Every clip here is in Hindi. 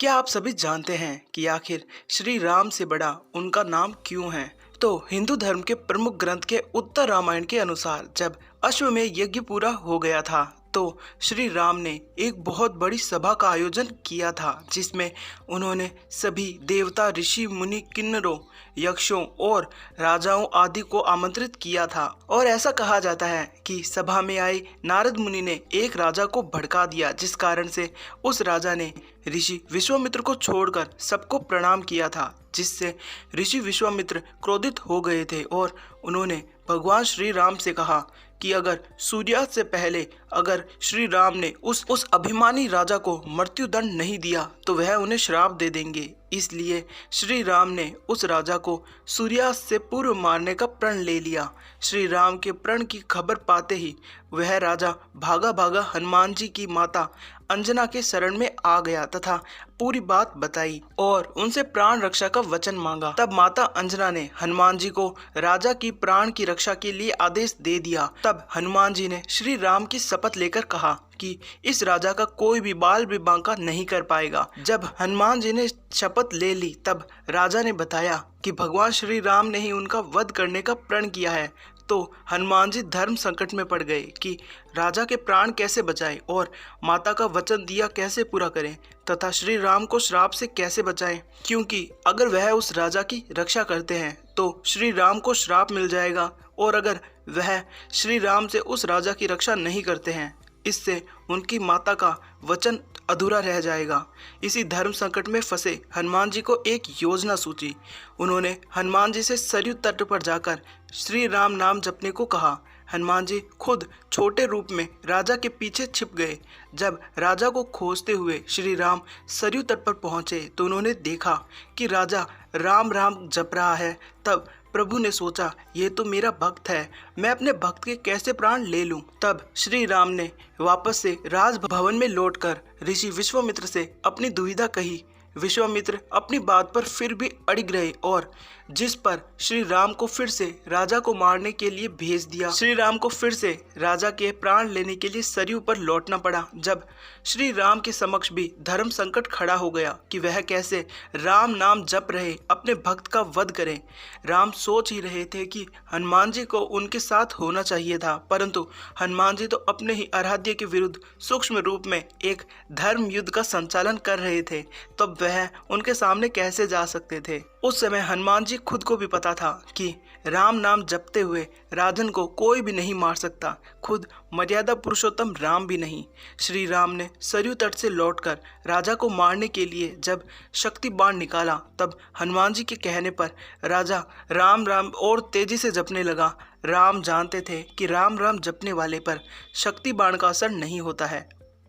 क्या आप सभी जानते हैं कि आखिर श्री राम से बड़ा उनका नाम क्यों है? तो हिंदू धर्म के प्रमुख ग्रंथ के उत्तर रामायण के अनुसार जब अश्वमेध यज्ञ पूरा हो गया था तो श्री राम ने एक बहुत बड़ी सभा का आयोजन किया था, जिसमें उन्होंने सभी देवता, ऋषि, मुनि, किन्नरों, यक्षों और राजाओं आदि को आमंत्रित किया था। और ऐसा कहा जाता है कि सभा में आए नारद मुनि ने एक राजा को भड़का दिया, जिस कारण से उस राजा ने ऋषि विश्वामित्र को छोड़कर सबको प्रणाम किया था, जिससे ऋषि विश्वामित्र क्रोधित हो गए थे और उन्होंने भगवान श्री राम से कहा कि अगर सूर्यास्त से पहले अगर श्री राम ने उस अभिमानी राजा को मृत्युदंड नहीं दिया तो वह उन्हें श्राप दे देंगे। इसलिए श्री राम ने उस राजा को सूर्यास्त से पूर्व मारने का प्रण ले लिया। श्री राम के प्रण की खबर पाते ही वह राजा भागा भागा हनुमान जी की माता अंजना के शरण में आ गया तथा पूरी बात बताई और उनसे प्राण रक्षा का वचन मांगा। तब माता अंजना ने हनुमान जी को राजा की प्राण की रक्षा के लिए आदेश दे दिया। तब हनुमान जी ने श्री राम की शपथ लेकर कहा कि इस राजा का कोई भी बाल विवाह नहीं कर पाएगा। जब हनुमान जी ने शपथ ले ली तब राजा ने बताया कि भगवान श्री राम ने ही उनका वध करने का प्रण किया है। तो हनुमान जी धर्म संकट में पड़ गए कि राजा के प्राण कैसे बचाएं और माता का वचन दिया कैसे पूरा करें तथा श्री राम को श्राप से कैसे बचाएं, क्योंकि अगर वह उस राजा की रक्षा करते हैं तो श्री राम को श्राप मिल जाएगा और अगर वह श्री राम से उस राजा की रक्षा नहीं करते हैं इससे उनकी माता का वचन अधूरा रह जाएगा। इसी धर्म संकट में फंसे हनुमान जी को एक योजना सूझी। उन्होंने हनुमान जी से सरयू तट पर जाकर श्री राम नाम जपने को कहा। हनुमान जी खुद छोटे रूप में राजा के पीछे छिप गए। जब राजा को खोजते हुए श्री राम सरयू तट पर पहुंचे तो उन्होंने देखा कि राजा राम राम जप रहा है। तब प्रभु ने सोचा, ये तो मेरा भक्त है, मैं अपने भक्त के कैसे प्राण ले लूं। तब श्री राम ने वापस से राजभवन में लौटकर ऋषि विश्वामित्र से अपनी दुविधा कही। विश्वामित्र अपनी बात पर फिर भी अड़िग रहे और जिस पर श्री राम को फिर से राजा को मारने के लिए भेज दिया। श्री राम को फिर से राजा के प्राण लेने के लिए सरयू पर लौटना पड़ा। जब श्री राम के समक्ष भी धर्म संकट खड़ा हो गया कि वह कैसे राम नाम जप रहे अपने भक्त का वध करें। राम सोच ही रहे थे कि हनुमान जी को उनके साथ होना चाहिए था, परंतु हनुमान जी तो अपने ही आराध्य के विरुद्ध सूक्ष्म रूप में एक धर्म युद्ध का संचालन कर रहे थे, तब वह उनके सामने कैसे जा सकते थे। उस समय हनुमान जी खुद को भी पता था कि राम नाम जपते हुए राजन को कोई भी नहीं मार सकता, खुद मर्यादा पुरुषोत्तम राम भी नहीं। श्री राम ने सरयू तट से लौटकर राजा को मारने के लिए जब शक्ति बाण निकाला तब हनुमान जी के कहने पर राजा राम राम और तेजी से जपने लगा। राम जानते थे कि राम राम जपने वाले पर शक्ति बाण का असर नहीं होता है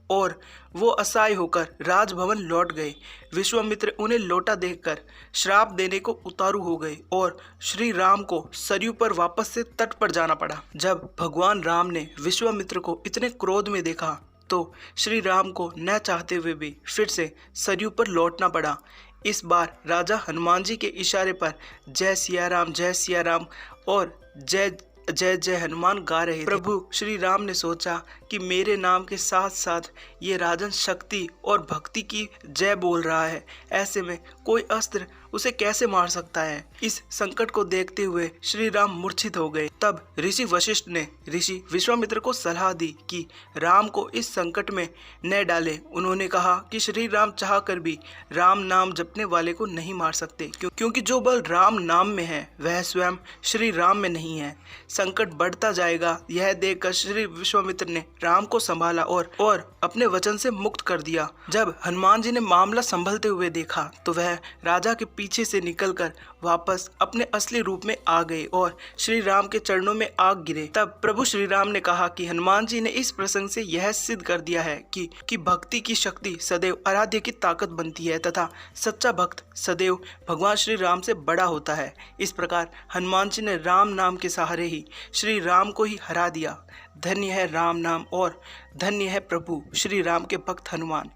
और वो असहाय होकर राजभवन लौट गए। विश्वामित्र उन्हें लौटा देखकर श्राप देने को उतारू हो गए और श्री राम को सरयू पर वापस से तट पर जाना पड़ा। जब भगवान राम ने विश्वामित्र को इतने क्रोध में देखा तो श्री राम को न चाहते हुए भी फिर से सरयू पर लौटना पड़ा। इस बार राजा हनुमान जी के इशारे पर जय सिया राम और जय जय जय हनुमान गा रहे थे। प्रभु श्री राम ने सोचा कि मेरे नाम के साथ साथ ये राजन शक्ति और भक्ति की जय बोल रहा है, ऐसे में कोई अस्त्र उसे कैसे मार सकता है। इस संकट को देखते हुए श्री राम मूर्छित हो गए। तब ऋषि वशिष्ठ ने ऋषि विश्वामित्र को सलाह दी कि राम को इस संकट में न डाले। उन्होंने कहा कि श्री राम चाह कर भी राम नाम जपने वाले को नहीं मार सकते, क्योंकि जो बल राम नाम में है वह स्वयं श्री राम में नहीं है। संकट बढ़ता जाएगा यह देखकर श्री विश्वामित्र ने राम को संभाला और अपने वचन से मुक्त कर दिया। जब हनुमान जी ने मामला संभलते हुए देखा तो वह राजा के पीछे से निकलकर वापस अपने असली रूप में आ गए और श्री राम के चरणों में आग गिरे। तब प्रभु श्री राम ने कहा कि हनुमान जी ने इस प्रसंग से यह सिद्ध कर दिया है कि भक्ति की शक्ति सदैव आराध्य की ताकत बनती है तथा सच्चा भक्त सदैव भगवान श्री राम से बड़ा होता है। इस प्रकार हनुमान जी ने राम नाम के सहारे ही श्री राम को ही हरा दिया। धन्य है राम नाम और धन्य है प्रभु श्री राम के भक्त हनुमान।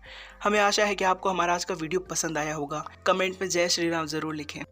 हमें आशा है कि आपको हमारा आज का वीडियो पसंद आया होगा। कमेंट में जय श्री राम जरूर लिखें।